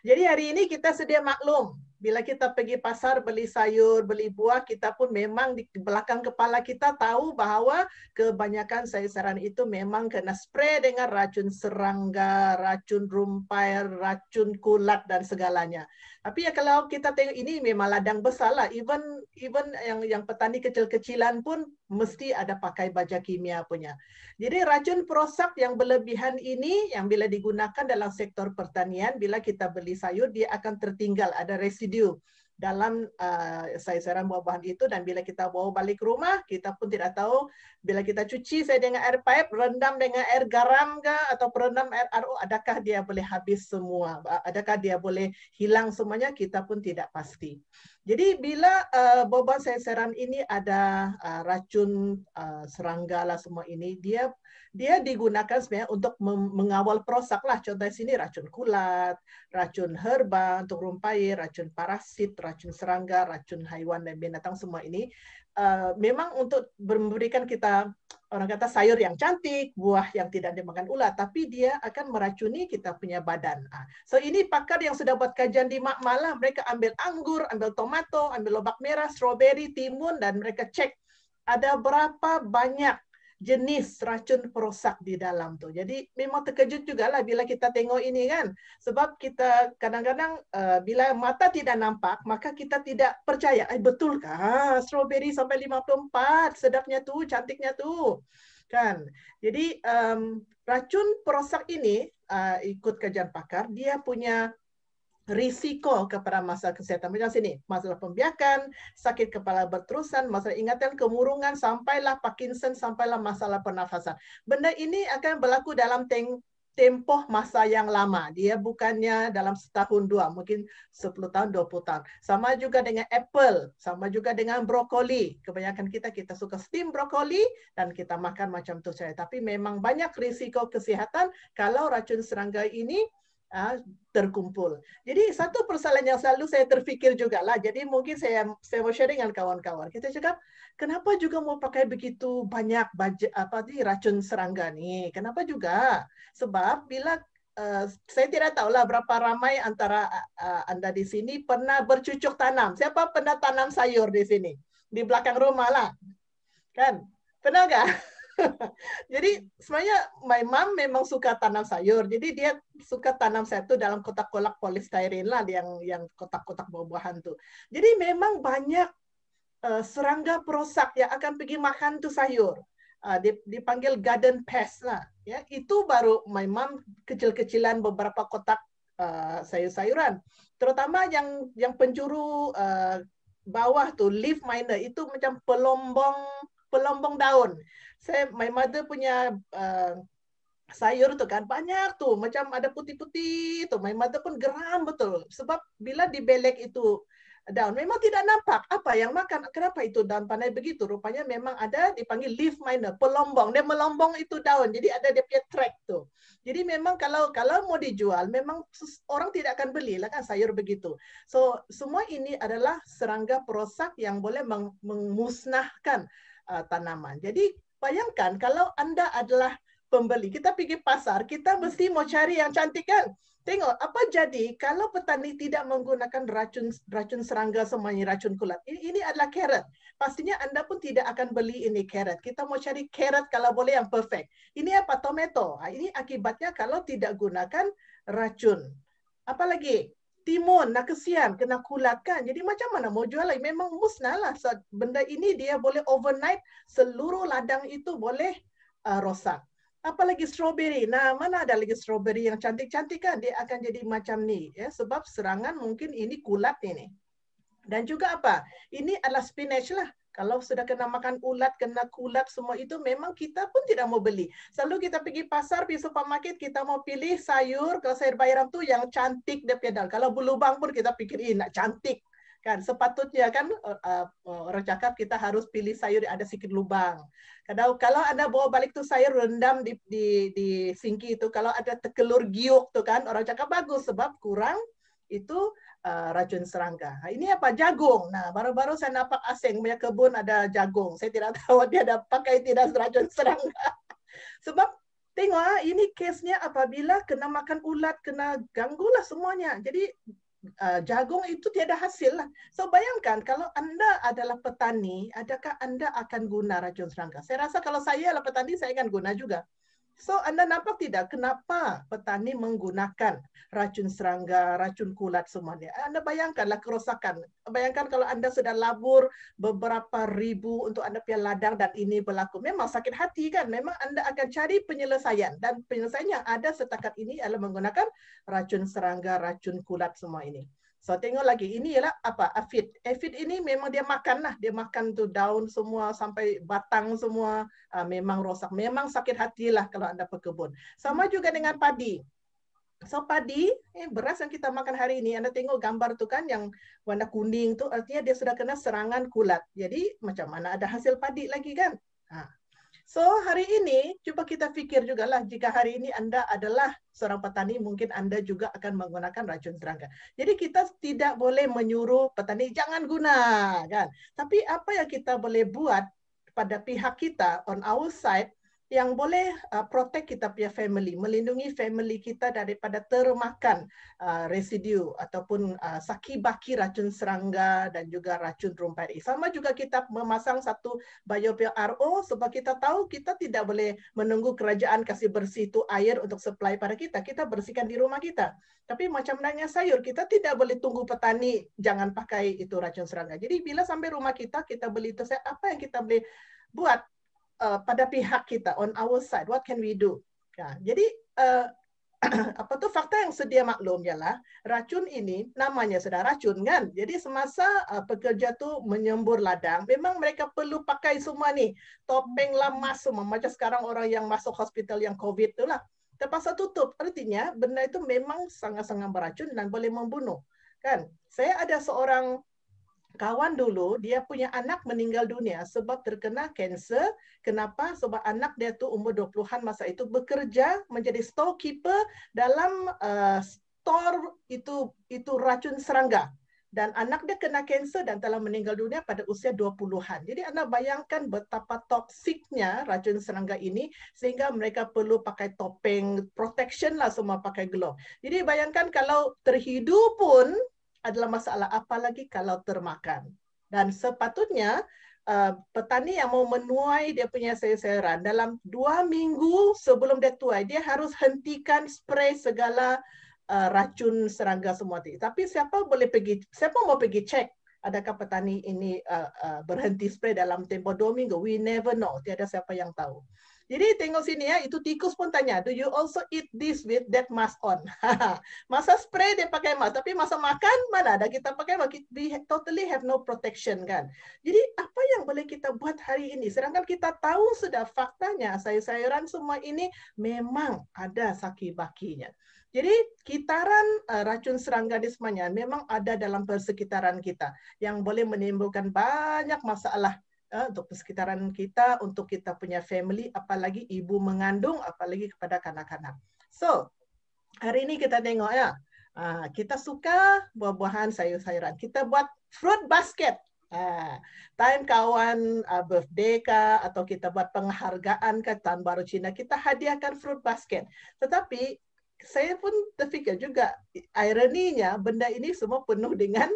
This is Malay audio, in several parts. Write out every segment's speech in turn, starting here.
Jadi hari ini kita sedia maklum, bila kita pergi pasar beli sayur, beli buah, kita pun memang di belakang kepala kita tahu bahwa kebanyakan sayur-sayuran itu memang kena spray dengan racun serangga, racun rumpai, racun kulat dan segalanya. Tapi ya kalau kita tengok ini memang ladang besar lah. Even yang petani kecil-kecilan pun mesti ada pakai baja kimia punya. Jadi racun perosak yang berlebihan ini yang bila digunakan dalam sektor pertanian, bila kita beli sayur dia akan tertinggal, ada residu dalam sayur-sayuran buah-buahan itu, dan bila kita bawa balik ke rumah, kita pun tidak tahu bila kita cuci saya dengan air pipe, rendam dengan air garam ke atau perendam air RO, adakah dia boleh habis semua, adakah dia boleh hilang semuanya, kita pun tidak pasti. Jadi bila buah-buahan sayur-sayuran ini ada racun serangga lah semua ini, dia digunakan sebenarnya untuk mengawal perosak lah. Contoh di sini racun kulat, racun herba untuk rumpai, racun parasit, racun serangga, racun haiwan dan binatang, semua ini memang untuk memberikan kita, orang kata, sayur yang cantik, buah yang tidak dimakan ulat, tapi dia akan meracuni kita punya badan. So ini pakar yang sudah buat kajian di Makmal lah, mereka ambil anggur, ambil tomato, ambil lobak merah, stroberi, timun, dan mereka cek ada berapa banyak jenis racun perosak di dalam tuh. Jadi memang terkejut juga lah bila kita tengok ini kan. Sebab kita kadang-kadang bila mata tidak nampak, maka kita tidak percaya. Betulkah stroberi sampai 54? Sedapnya tuh, cantiknya tuh. Kan. Jadi racun perosak ini ikut kajian pakar, dia punya risiko kepada masalah kesehatan. Macam sini, masalah pembiakan, sakit kepala berterusan, masalah ingatan, kemurungan, sampailah Parkinson, sampailah masalah pernafasan. Benda ini akan berlaku dalam tempoh masa yang lama. Dia bukannya dalam setahun dua, mungkin 10 tahun, 20 tahun. Sama juga dengan apple, sama juga dengan brokoli. Kebanyakan kita suka steam brokoli dan kita makan macam tu saja. Tapi memang banyak risiko kesehatan kalau racun serangga ini terkumpul. Jadi satu persoalan yang selalu saya terfikir juga lah. Jadi mungkin saya mau sharing dengan kawan-kawan. Kita cakap, kenapa juga mau pakai begitu banyak racun serangga nih? Kenapa juga? Sebab bila saya tidak tahu lah berapa ramai antara Anda di sini pernah bercucuk tanam. Siapa pernah tanam sayur di sini? Di belakang rumah lah. Kan? Pernah nggak? Jadi sebenarnya my mom memang suka tanam sayur. Jadi dia suka tanam satu dalam kotak-kotak polystyrene lah, yang kotak-kotak buah-buahan tuh. Jadi memang banyak serangga perosak yang akan pergi makan tuh sayur. Dipanggil garden pest lah. Ya, itu baru my mom kecil-kecilan beberapa kotak sayur-sayuran. Terutama yang penjuru bawah tuh leaf miner itu macam pelombong daun. My mother punya sayur tuh kan banyak tuh, macam ada putih-putih tuh. My mother pun geram betul. Sebab bila dibelek itu daun, memang tidak nampak apa yang makan. Kenapa itu daun pandai begitu? Rupanya memang ada dipanggil leaf miner, pelombong. Dia melombong itu daun. Jadi ada dia punya track tuh. Jadi memang kalau mau dijual, memang orang tidak akan beli lah kan sayur begitu. So semua ini adalah serangga perosak yang boleh memusnahkan tanaman. Jadi bayangkan kalau Anda adalah pembeli, kita pergi pasar, kita mesti mau cari yang cantik kan? Tengok apa jadi kalau petani tidak menggunakan racun serangga semuanya, racun kulat. Ini adalah carrot. Pastinya Anda pun tidak akan beli ini carrot. Kita mau cari carrot kalau boleh yang perfect. Ini apa? Tomato. Ini akibatnya kalau tidak gunakan racun. Apalagi timun, nah kesian, kena kulat kan. Jadi macam mana mau jual lagi? Memang musnah lah. So, benda ini dia boleh overnight, seluruh ladang itu boleh rosak. Apalagi strawberry. Nah, mana ada lagi strawberry yang cantik-cantik kan? Dia akan jadi macam ni. Ya, sebab serangan mungkin ini kulat ini. Dan juga apa? Ini adalah spinach lah. Kalau sudah kena makan ulat, kena kulat, semua itu memang kita pun tidak mau beli. Selalu kita pergi pasar, pergi supermarket, kita mau pilih sayur, kalau sayur bayam tuh yang cantik dia pedal. Kalau berlubang pun kita pikirin, nak cantik. Kan sepatutnya kan orang cakap kita harus pilih sayur yang ada sedikit lubang. Kalau Anda bawa balik tuh sayur rendam di singki itu, kalau ada telur giuk tuh kan, orang cakap bagus sebab kurang itu racun serangga. Nah, ini apa? Jagung. Nah, baru-baru saya nampak asing punya kebun ada jagung. Saya tidak tahu dia ada pakai tidak racun serangga. Sebab tengok ini case-nya apabila kena makan ulat, kena ganggulah semuanya. Jadi jagung itu tiada hasil lah. So bayangkan kalau Anda adalah petani, adakah Anda akan guna racun serangga? Saya rasa kalau saya adalah petani, saya akan guna juga. So Anda nampak tidak kenapa petani menggunakan racun serangga, racun kulat semuanya. Anda bayangkanlah kerosakan. Bayangkan kalau Anda sudah labur beberapa ribu untuk Anda punya ladang dan ini berlaku. Memang sakit hati kan? Memang Anda akan cari penyelesaian. Dan penyelesaian yang ada setakat ini adalah menggunakan racun serangga, racun kulat semua ini. So tengok lagi, ini ialah apa? Aphid. Aphid ini memang dia makan lah. Dia makan tuh daun semua sampai batang semua. Memang rosak. Memang sakit hatilah kalau Anda berkebun. Sama juga dengan padi. So padi, beras yang kita makan hari ini, Anda tengok gambar tu kan yang warna kuning tu, artinya dia sudah kena serangan kulat. Jadi macam mana ada hasil padi lagi kan? So hari ini cuba kita fikir juga lah, jika hari ini Anda adalah seorang petani, mungkin Anda juga akan menggunakan racun serangga. Jadi kita tidak boleh menyuruh petani jangan guna kan. Tapi apa yang kita boleh buat pada pihak kita on our side yang boleh protect kita punya family, melindungi family kita daripada termakan residu ataupun saki-baki racun serangga dan juga racun rumput. Sama juga kita memasang satu biopil RO sebab kita tahu kita tidak boleh menunggu kerajaan kasih bersih itu air untuk supply pada kita. Kita bersihkan di rumah kita. Tapi macam nanya sayur, kita tidak boleh tunggu petani jangan pakai itu racun serangga. Jadi bila sampai rumah kita, kita beli itu, apa yang kita boleh buat pada pihak kita on our side, what can we do? Ya, jadi apa tuh fakta yang sedia maklum ialah racun ini namanya sudah racun kan. Jadi semasa pekerja tu menyembur ladang, memang mereka perlu pakai semua nih topeng lamas semua. Macam sekarang orang yang masuk hospital yang COVID tu lah, terpaksa tutup. Artinya benda itu memang sangat-sangat beracun dan boleh membunuh. Kan? Saya ada seorang kawan dulu, dia punya anak meninggal dunia sebab terkena kanser. Kenapa? Sebab anak dia tu umur 20-an masa itu bekerja menjadi storekeeper dalam store itu racun serangga. Dan anak dia kena kanser dan telah meninggal dunia pada usia 20-an. Jadi Anda bayangkan betapa toksiknya racun serangga ini sehingga mereka perlu pakai topeng protection lah, semua pakai glove. Jadi bayangkan kalau terhidu pun adalah masalah, apalagi kalau termakan. Dan sepatutnya petani yang mau menuai dia punya sayur-sayuran dalam 2 minggu sebelum dia tuai, dia harus hentikan spray segala racun serangga semua. Tapi siapa mau pergi cek adakah petani ini berhenti spray dalam tempoh 2 minggu? We never know. Tiada siapa yang tahu. Jadi tengok sini ya, itu tikus pun tanya, do you also eat this with that mask on? Masa spray dia pakai mask, tapi masa makan mana ada kita pakai mask? We totally have no protection kan. Jadi apa yang boleh kita buat hari ini? Sedangkan kita tahu sudah faktanya sayur-sayuran semua ini memang ada saki-bakinya. Jadi kitaran racun serangga di semuanya memang ada dalam persekitaran kita yang boleh menimbulkan banyak masalah untuk persekitaran kita, untuk kita punya family, apalagi ibu mengandung, apalagi kepada kanak-kanak. So, hari ini kita tengok ya, kita suka buah-buahan, sayur-sayuran. Kita buat fruit basket. Time kawan birthday kah, atau kita buat penghargaan ke Tahun Baru Cina, kita hadiahkan fruit basket. Tetapi saya pun terfikir juga, ironinya benda ini semua penuh dengan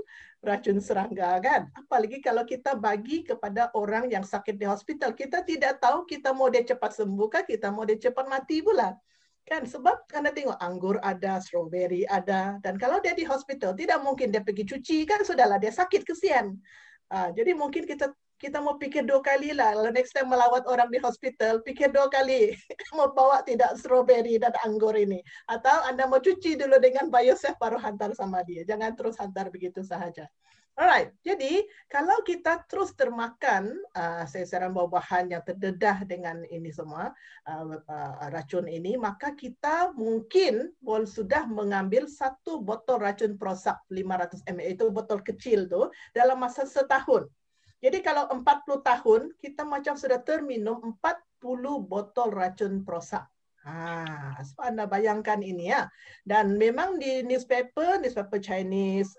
racun serangga kan. Apalagi kalau kita bagi kepada orang yang sakit di hospital, kita tidak tahu kita mau dia cepat sembuh kah, kita mau dia cepat mati pula. Kan sebab Anda tengok anggur ada, strawberry ada, dan kalau dia di hospital tidak mungkin dia pergi cuci kan, sudahlah dia sakit kesian. Jadi mungkin kita mau pikir 2 kali lah. Kalau next time melawat orang di hospital, pikir 2 kali. Mau bawa tidak strawberry dan anggur ini. Atau Anda mau cuci dulu dengan BioSafe baru hantar sama dia. Jangan terus hantar begitu sahaja. Alright, jadi kalau kita terus termakan sayur-sayuran buah-buahan yang terdedah dengan ini semua, racun ini, maka kita mungkin sudah mengambil 1 botol racun Prozac 500 ml, itu botol kecil tuh, dalam masa setahun. Jadi kalau 40 tahun, kita macam sudah terminum 40 botol racun Prozac. Anda bayangkan ini ya. Dan memang di newspaper Chinese,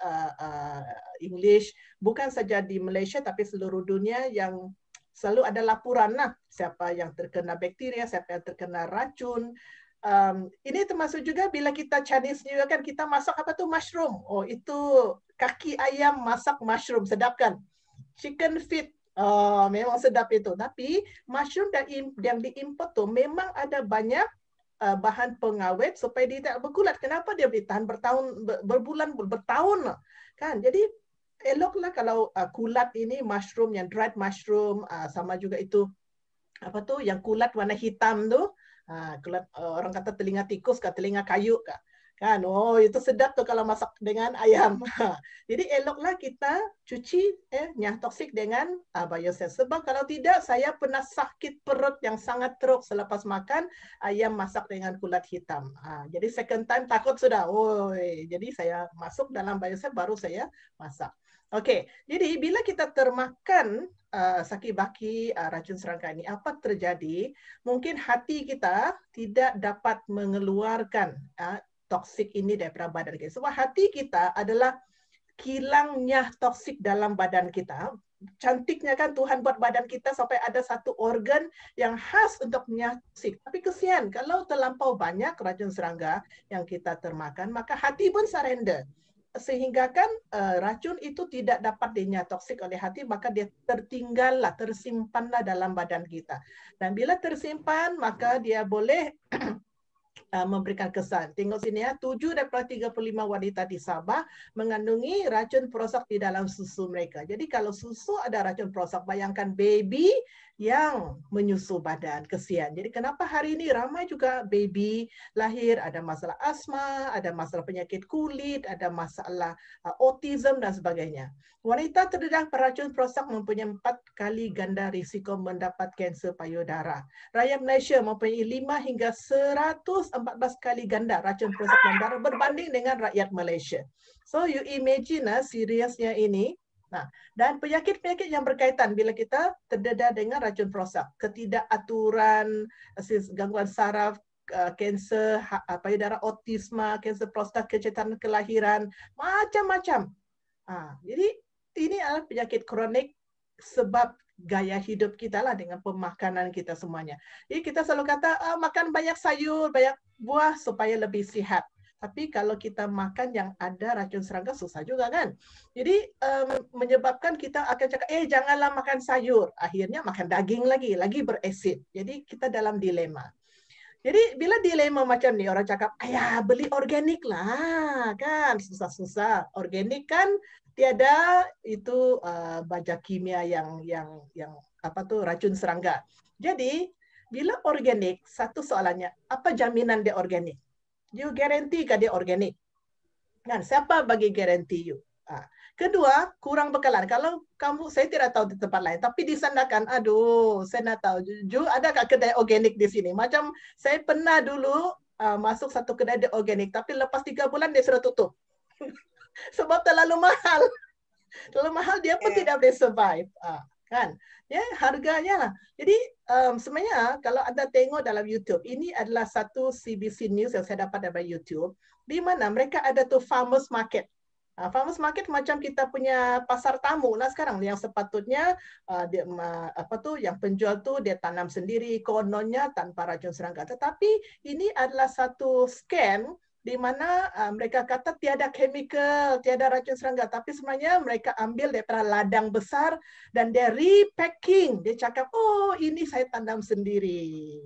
English, bukan saja di Malaysia tapi seluruh dunia yang selalu ada laporan lah siapa yang terkena bakteria, siapa yang terkena racun. Ini termasuk juga bila kita Chinese New Year kan kita masak apa tuh mushroom. Oh itu kaki ayam masak mushroom, sedap kan? Chicken feet, oh, memang sedap itu. Tapi mushroom yang diimport tuh memang ada banyak bahan pengawet supaya dia tidak berkulat. Kenapa dia bertahan bertahun, berbulan, bertahun kan? Jadi eloklah kalau kulat ini mushroom yang dried mushroom, sama juga itu apa tuh yang kulat warna hitam tuh, kulat orang kata telinga tikus ke telinga kayu kan, oh itu sedap tuh kalau masak dengan ayam. Jadi eloklah kita cuci nyah toksik dengan biosens. Sebab kalau tidak saya pernah sakit perut yang sangat teruk selepas makan ayam masak dengan kulat hitam. Jadi second time takut sudah, jadi saya masuk dalam biosens baru saya masak. Oke, jadi bila kita termakan saki-baki racun serangga ini, apa terjadi? Mungkin hati kita tidak dapat mengeluarkan toksik ini daripada badan kita. Sebab hati kita adalah kilangnya toksik dalam badan kita. Cantiknya kan Tuhan buat badan kita sampai ada satu organ yang khas untuk toksik. Tapi kesian kalau terlampau banyak racun serangga yang kita termakan, maka hati pun surrender. Sehingga kan racun itu tidak dapat dinyatoksik oleh hati, maka dia tertinggallah, tersimpanlah dalam badan kita. Dan bila tersimpan, maka dia boleh memberikan kesan. Tengok sini ya, 7 daripada 35 wanita di Sabah mengandungi racun perosak di dalam susu mereka. Jadi kalau susu ada racun perosak, bayangkan baby yang menyusu badan, kesian. Jadi kenapa hari ini ramai juga baby lahir ada masalah asma, ada masalah penyakit kulit, ada masalah autism dan sebagainya. Wanita terdedah beracun perosak mempunyai 4 kali ganda risiko mendapat kanser payudara. Rakyat Malaysia mempunyai 5 hingga 114 kali ganda racun perosak dalam darah berbanding dengan rakyat Malaysia. So you imagine seriusnya ini. Nah, dan penyakit-penyakit yang berkaitan bila kita terdedah dengan racun perosak, ketidakaturan, gangguan saraf, kanser payudara, autisma, kanser prostat, kecacatan kelahiran, macam-macam. Jadi ini adalah penyakit kronik sebab gaya hidup kita lah dengan pemakanan kita semuanya. Jadi kita selalu kata makan banyak sayur, banyak buah supaya lebih sihat. Tapi kalau kita makan yang ada racun serangga susah juga kan. Jadi menyebabkan kita akan cakap, janganlah makan sayur. Akhirnya makan daging lagi berasid. Jadi kita dalam dilema. Jadi bila dilema macam ni, orang cakap, ayah beli organik lah kan, susah-susah. Organik kan tiada itu baja kimia yang apa tuh racun serangga. Jadi bila organik, satu soalannya, apa jaminan dia organik? You guarantee ke dia organik? Kan siapa bagi guarantee you? Kedua, kurang bekalan. Kalau kamu, saya tidak tahu di tempat lain, tapi di sana kan, aduh, saya nak tahu. Adakah kedai organik di sini? Macam saya pernah dulu masuk satu kedai organik, tapi lepas 3 bulan dia sudah tutup. Sebab terlalu mahal. Terlalu mahal, dia pun tidak boleh survive. Kan? Ya, harganya lah. Jadi sebenarnya kalau Anda tengok dalam YouTube, ini adalah satu CBC News yang saya dapat dari YouTube, di mana mereka ada tuh farmers market. Farmers market macam kita punya pasar tamu lah sekarang, yang sepatutnya dia apa tuh yang penjual tuh dia tanam sendiri kononnya tanpa racun serangga. Tetapi ini adalah satu scam di mana mereka kata tiada chemical, tiada racun serangga, tapi sebenarnya mereka ambil daripada ladang besar dan dia repacking. Dia cakap, oh ini saya tanam sendiri.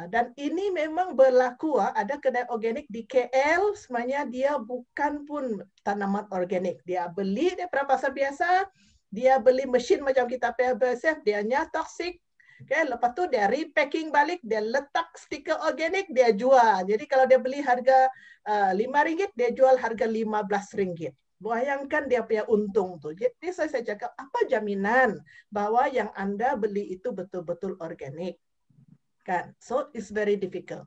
Dan ini memang berlaku, ada kedai organik di KL, sebenarnya dia bukan pun tanaman organik. Dia beli daripada pasar biasa, dia beli mesin macam kita PBSF, dia toksik. Okay, lepas tu dia repacking balik, dia letak stiker organik, dia jual. Jadi kalau dia beli harga RM5, dia jual harga RM15. Bayangkan dia punya untung tu. Jadi saya cakap, apa jaminan bahwa yang Anda beli itu betul-betul organik? Kan? So it's very difficult.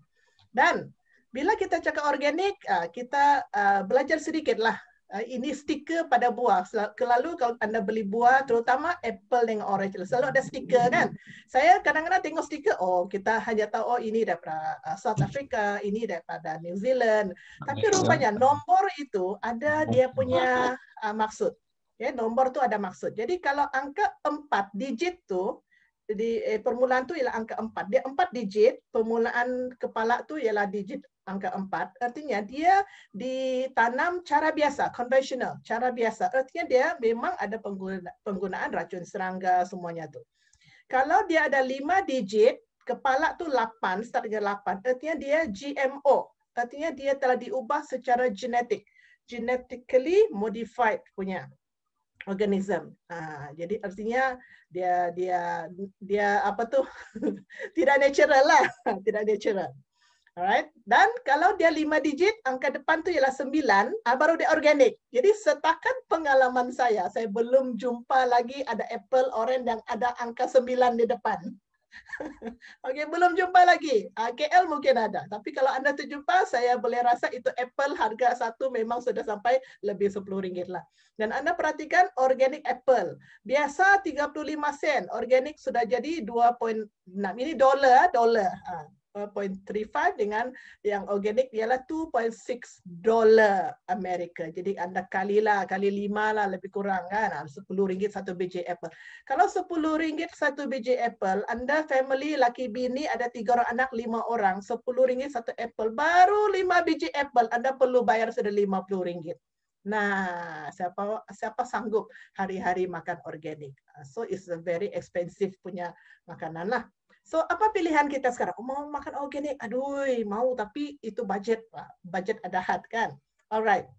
Dan bila kita cakap organik, kita belajar sedikit lah. Ini stiker pada buah. Lalu kalau Anda beli buah, terutama apple dengan orange, selalu ada stiker kan. Saya kadang-kadang tengok stiker, kita hanya tahu, ini daripada South Africa, ini daripada New Zealand. Tapi rupanya nombor itu ada dia punya maksud. Ya, nombor tu ada maksud. Jadi kalau angka 4 digit tu, permulaan tu ialah angka 4. Dia 4 digit, permulaan kepala tu ialah digit angka 4. Artinya dia ditanam cara biasa, konvensional, cara biasa. Artinya dia memang ada penggunaan racun serangga semuanya tu. Kalau dia ada 5 digit, kepala tu 8, start dengan 8. Artinya dia GMO. Artinya dia telah diubah secara genetik. Genetically modified punya organism. Jadi artinya dia apa tu? Tidak natural lah, tidak natural. Alright. Dan kalau dia 5 digit, angka depan tu ialah 9, baru dia organik. Jadi setakat pengalaman saya belum jumpa lagi ada apple orange yang ada angka 9 di depan. Okey, belum jumpa lagi. KL mungkin ada. Tapi kalau anda terjumpa, saya boleh rasa itu apple harga satu memang sudah sampai lebih RM10 lah. Dan anda perhatikan organic apple. Biasa 35 sen. Organik sudah jadi 2.6. Ini dolar. 2.35 dengan yang organik ialah $2.6 Amerika. Jadi anda kali 5 lah lebih kurang kan. RM10 satu biji apple. Kalau RM10 satu biji apple, anda family laki bini ada 3 orang anak 5 orang, RM10 satu apple, baru 5 biji apple anda perlu bayar sudah RM50. Nah, siapa sanggup hari-hari makan organik? So it's a very expensive punya makanan lah. So, apa pilihan kita sekarang? Mau makan organik? Aduh, mau tapi itu budget ada had kan? Alright.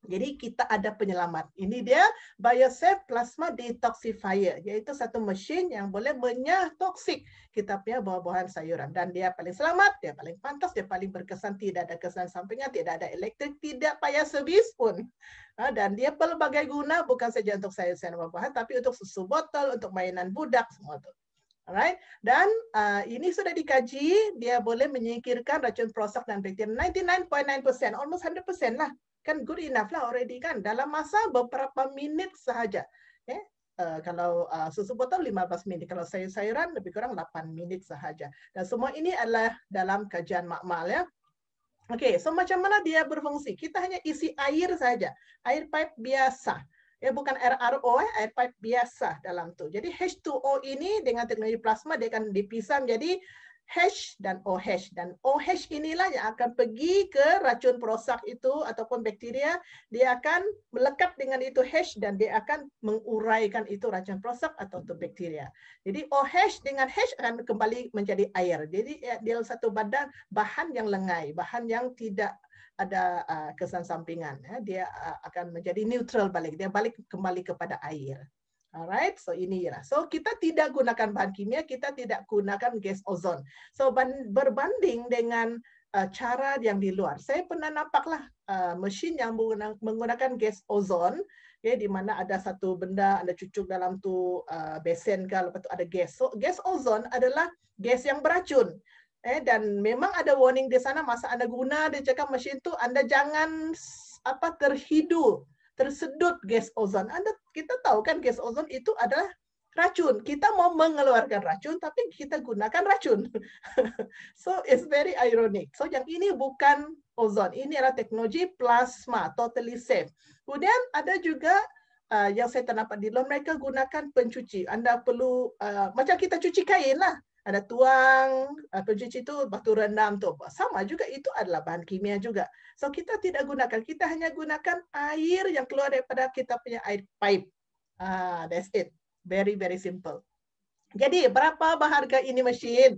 Jadi kita ada penyelamat. Ini dia BioSafe Plasma Detoxifier, iaitu satu mesin yang boleh menyah toksik kita punya buah-buahan sayuran. Dan dia paling selamat, dia paling pantas, dia paling berkesan, tidak ada kesan sampingan, tidak ada elektrik, tidak payah servis pun. Dan dia pelbagai guna, bukan saja untuk sayur-sayuran buah-buahan, tapi untuk susu botol, untuk mainan budak, semua itu. Alright, dan ini sudah dikaji, dia boleh menyingkirkan racun perosak dan bakteri 99.9%, almost 100% lah. Kan good enough lah already kan, dalam masa beberapa minit sahaja. Kalau susu botol 15 minit, kalau sayur-sayuran lebih kurang 8 minit sahaja. Dan semua ini adalah dalam kajian makmal ya. Okey, so macam mana dia berfungsi? Kita hanya isi air saja, air pipe biasa. Bukan air RO, air pipe biasa dalam tu. Jadi H2O ini dengan teknologi plasma dia akan dipisah menjadi H dan OH. Dan OH inilah yang akan pergi ke racun perosak itu ataupun bakteria. Dia akan melekat dengan itu H dan dia akan menguraikan itu racun perosak atau itu bakteria. Jadi OH dengan H akan kembali menjadi air. Jadi dia satu bahan yang lengai, bahan yang tidak ada kesan sampingan. Dia akan menjadi neutral balik. Dia balik kembali kepada air. Alright, so ini lah. So kita tidak gunakan bahan kimia, kita tidak gunakan gas ozon. So berbanding dengan cara yang di luar. Saya pernah nampaklah mesin yang menggunakan gas ozon, di mana ada satu benda anda cucuk dalam tu besen ke, lepas tu ada gas. So gas ozon adalah gas yang beracun. Dan memang ada warning di sana masa anda guna, dia cakap mesin tu anda jangan tersedut gas ozon. Kita tahu kan gas ozon itu adalah racun. Kita mau mengeluarkan racun tapi kita gunakan racun. So it's very ironic. So yang ini bukan ozon, ini adalah teknologi plasma, totally safe. Kemudian ada juga yang saya ternampak di luar, mereka gunakan pencuci. Anda perlu macam kita cuci kain lah. Ada tuang, pencuci itu batu rendam tu. Sama juga, itu adalah bahan kimia juga. So kita tidak gunakan, kita hanya gunakan air yang keluar daripada kita punya air pipe. That's it. Very, very simple. Jadi berapa harga ini mesin?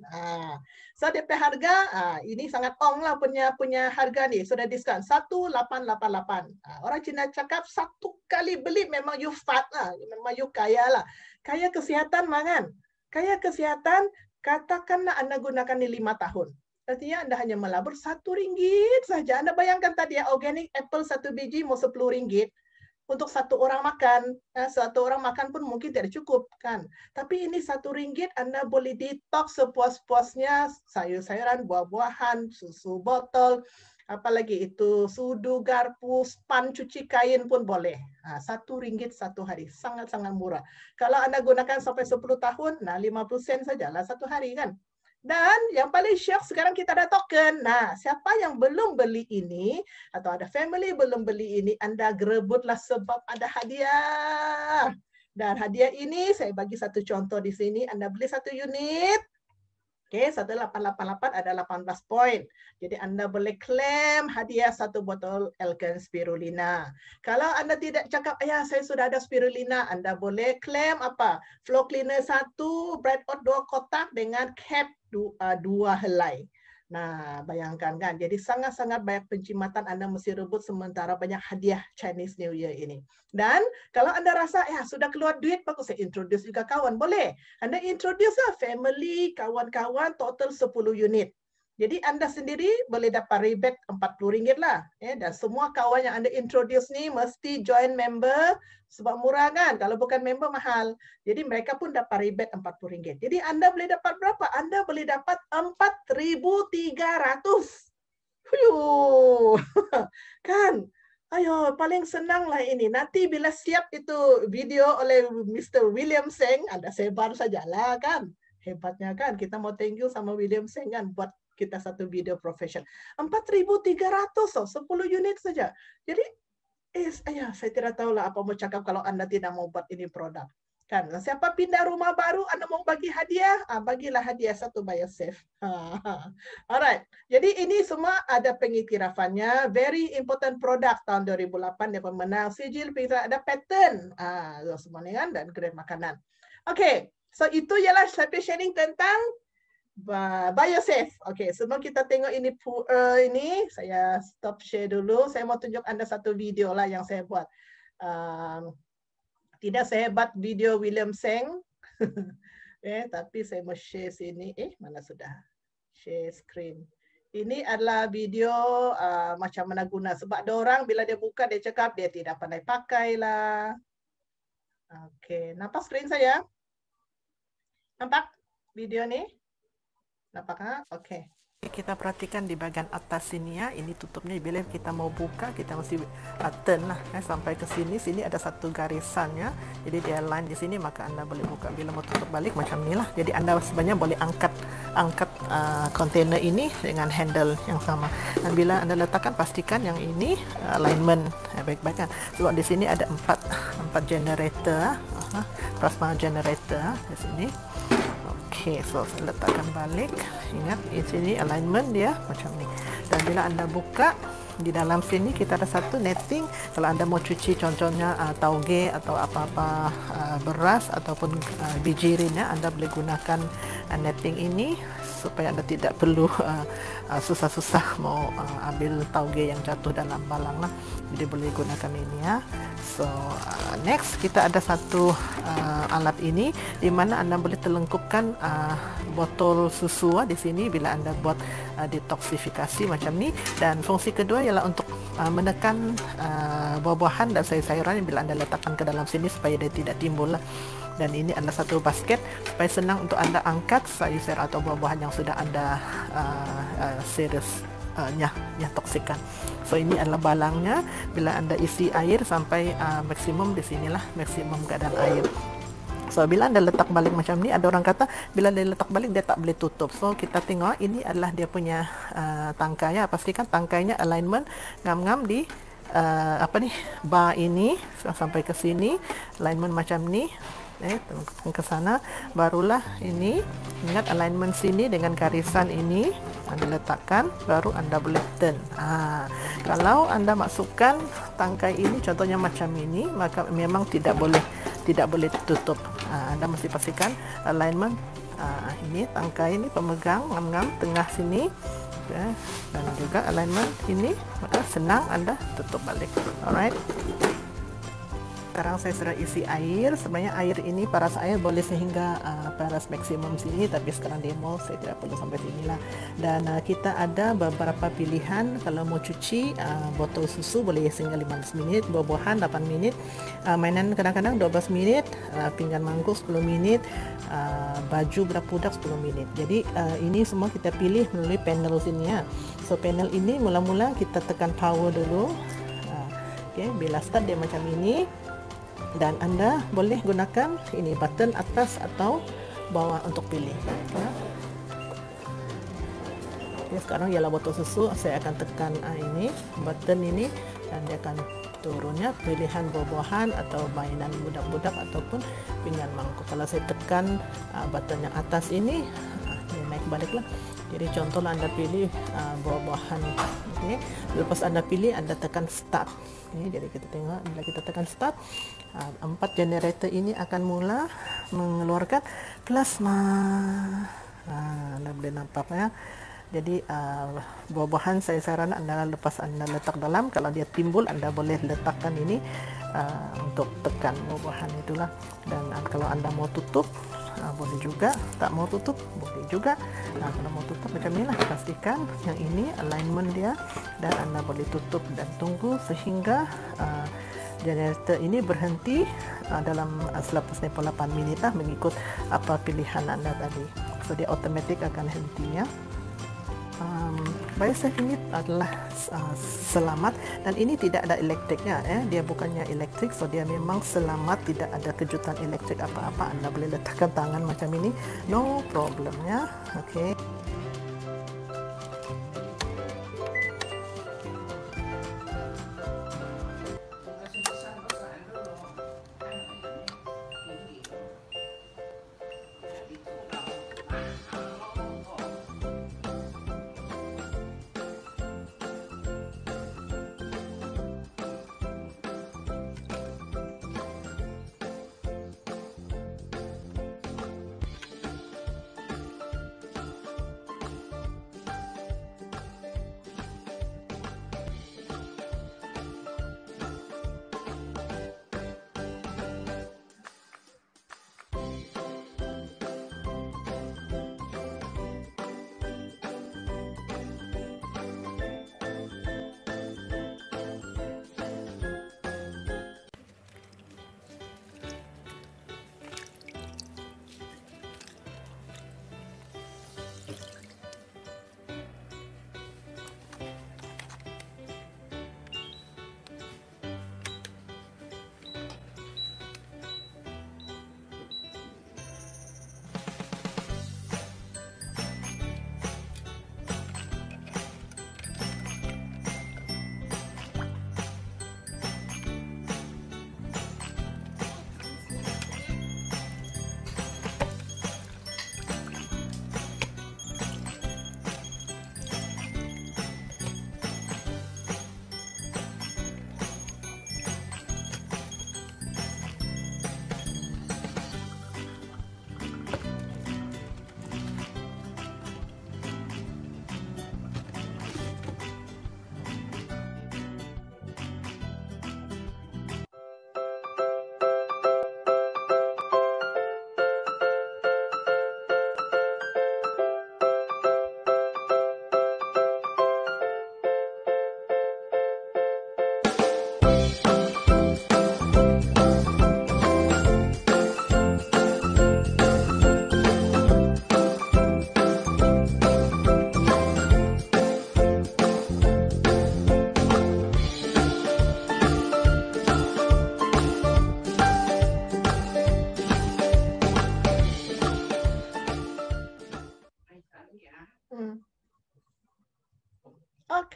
So DP harga, ini sangat ong lah punya harga ni. Sudah diskon, 1888. Orang Cina cakap satu kali beli memang you fat lah. Memang you kaya lah. Kaya kesihatan mangan. Kaya kesihatan, katakanlah Anda gunakan ini 5 tahun. Artinya Anda hanya melabur RM1 saja. Anda bayangkan tadi organic apple satu biji mau RM10 untuk satu orang makan. Satu orang makan pun mungkin tidak cukup kan. Tapi ini RM1 Anda boleh detox sepuas-puasnya, sayur-sayuran, buah-buahan, susu botol, apalagi itu sudu, garpu, span, cuci kain pun boleh. RM1 satu hari, sangat-sangat murah. Kalau Anda gunakan sampai 10 tahun, 50 sen sajalah satu hari kan. Dan yang paling syok sekarang kita ada token. Nah, siapa yang belum beli ini atau ada family belum beli ini, Anda gerebutlah sebab ada hadiah. Dan hadiah ini saya bagi satu contoh di sini. Anda beli satu unit. Oke, 1888 ada 18 poin. Jadi Anda boleh klaim hadiah satu botol Elkan Spirulina. Kalau Anda tidak cakap, ya saya sudah ada Spirulina, Anda boleh klaim apa? Floor cleaner 1, Bright Out 2 kotak dengan cap 2 helai. Nah, bayangkan kan. Jadi sangat-sangat banyak pencimatan Anda mesti rebut sementara banyak hadiah Chinese New Year ini. Dan kalau Anda rasa, ya sudah keluar duit, bagus saya introduce juga kawan. Boleh. Anda introduce lah family, kawan-kawan, total 10 unit. Jadi Anda sendiri boleh dapat rebate RM40 lah. Dan semua kawan yang Anda introduce ni mesti join member sebab murah kan. Kalau bukan member mahal. Jadi mereka pun dapat rebate RM40. Jadi Anda boleh dapat berapa? Anda boleh dapat 4.300. Huyuh. Kan? Ayo, paling senang lah ini. Nanti bila siap itu video oleh Mr. William Seng, Anda sebar sajalah kan. Hebatnya kan, kita mau thank you sama William Seng kan, buat kita satu video profession. 4.300, 10 unit saja. Jadi, saya tidak tahu lah apa mau cakap kalau Anda tidak mau buat ini produk. Kan, siapa pindah rumah baru, Anda mau bagi hadiah, bagilah hadiah satu by yourself. Alright, jadi ini semua ada pengikirafannya. Very important product tahun 2008 dia pemenang sijil, ada pattern, semua ni kan, dan grade makanan. Okay, so itu ialah saya sharing tentang BioSafe. Okay, sebelum kita tengok ini saya stop share dulu. Saya mau tunjuk Anda satu video lah yang saya buat. Tidak sehebat video William Seng. Tapi saya mau share sini. Mana sudah? Share screen. Ini adalah video macam mana guna. Sebab ada orang bila dia buka, dia cakap dia tidak pandai pakai lah. Oke, nampak screen saya? Nampak video ni? Nampak? Oke. Kita perhatikan di bagian atas sini ya, ini tutupnya. Bila kita mau buka, kita mesti turn lah sampai ke sini. Sini ada satu garisannya, jadi dia line di sini, maka Anda boleh buka. Bila mau tutup balik macam inilah. Jadi Anda sebenarnya boleh angkat kontainer ini dengan handle yang sama. Dan bila Anda letakkan, pastikan yang ini alignment baik-baik kan. Sebab di sini ada empat generator, plasma generator di sini. Okay, so saya letakkan balik. Ingat, di sini alignment dia macam ni. Dan bila Anda buka, di dalam sini kita ada satu netting. Kalau Anda mau cuci contohnya tauge atau apa-apa beras ataupun bijirin ya, Anda boleh gunakan netting ini supaya Anda tidak perlu susah-susah mau ambil tauge yang jatuh dalam balang lah. Jadi boleh gunakan ini ya. So next kita ada satu alat ini di mana Anda boleh telengkupkan botol susu di sini bila Anda buat detoksifikasi macam ni. Dan fungsi kedua ialah untuk menekan buah-buahan dan sayur-sayuran yang bila Anda letakkan ke dalam sini supaya dia tidak timbul lah. Dan ini adalah satu basket supaya senang untuk Anda angkat sayur-sayur atau buah-buahan yang sudah Anda toksikan. So ini adalah balangnya. Bila Anda isi air sampai maksimum, di sinilah maksimum keadaan air. So bila Anda letak balik macam ni, ada orang kata bila dia letak balik dia tak boleh tutup. So kita tengok ini adalah dia punya tangkai ya. Pastikan tangkainya alignment ngam-ngam di bar ini sampai ke sini, alignment macam ni. Ke sana, barulah ini. Ingat alignment sini dengan garisan ini Anda letakkan, baru Anda boleh turn. Kalau Anda masukkan tangkai ini contohnya macam ini, maka memang tidak boleh tutup. Anda mesti pastikan alignment ini, tangkai ini pemegang ngam-ngam tengah sini, dan juga alignment ini, maka senang Anda tutup balik. Alright. Sekarang saya sudah isi air. Sebenarnya air ini paras air boleh sehingga paras maksimum sini, tapi sekarang demo saya tidak perlu sampai sini lah. Dan kita ada beberapa pilihan. Kalau mau cuci botol susu boleh sehingga 15 minit, buah-buahan 8 menit, mainan kadang-kadang 12 menit, pinggan mangkuk 10 menit, baju budak-budak 10 menit. Jadi ini semua kita pilih melalui panel sini ya. So panel ini mula-mula kita tekan power dulu. Okay, bila start dia macam ini. Dan Anda boleh gunakan ini button atas atau bawah untuk pilih. Sekarang ialah botol susu. Saya akan tekan ini button ini dan dia akan turunnya pilihan buah-buahan atau mainan budak-budak ataupun pinggan mangkuk. Kalau saya tekan button yang atas ini, dia naik baliklah. Jadi contohlah Anda pilih buah-buahan, okay. Lepas Anda pilih, Anda tekan start. Okay. Jadi kita tengok bila kita tekan start, 4 generator ini akan mula mengeluarkan plasma. Anda boleh nampak ya. Jadi buah-buahan saya saran Anda lepas Anda letak dalam, kalau dia timbul Anda boleh letakkan ini untuk tekan buah-buahan itulah. Dan kalau Anda mau tutup boleh juga, tak mau tutup boleh juga. Kalau mau tutup macam inilah, pastikan yang ini alignment dia, dan Anda boleh tutup dan tunggu sehingga generator ini berhenti dalam selepas 8 minit lah, mengikut apa pilihan Anda tadi. So dia automatic akan henti ya. BioSafe ini adalah selamat, dan ini tidak ada elektriknya ya. Dia bukannya elektrik, so dia memang selamat, tidak ada kejutan elektrik apa-apa. Anda boleh letakkan tangan macam ini, no problem ya. Okay.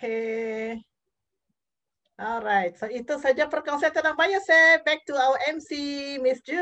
Okay. Alright, so itu saja perkongsian tentang BioSafe. Back to our MC, Miss Ju.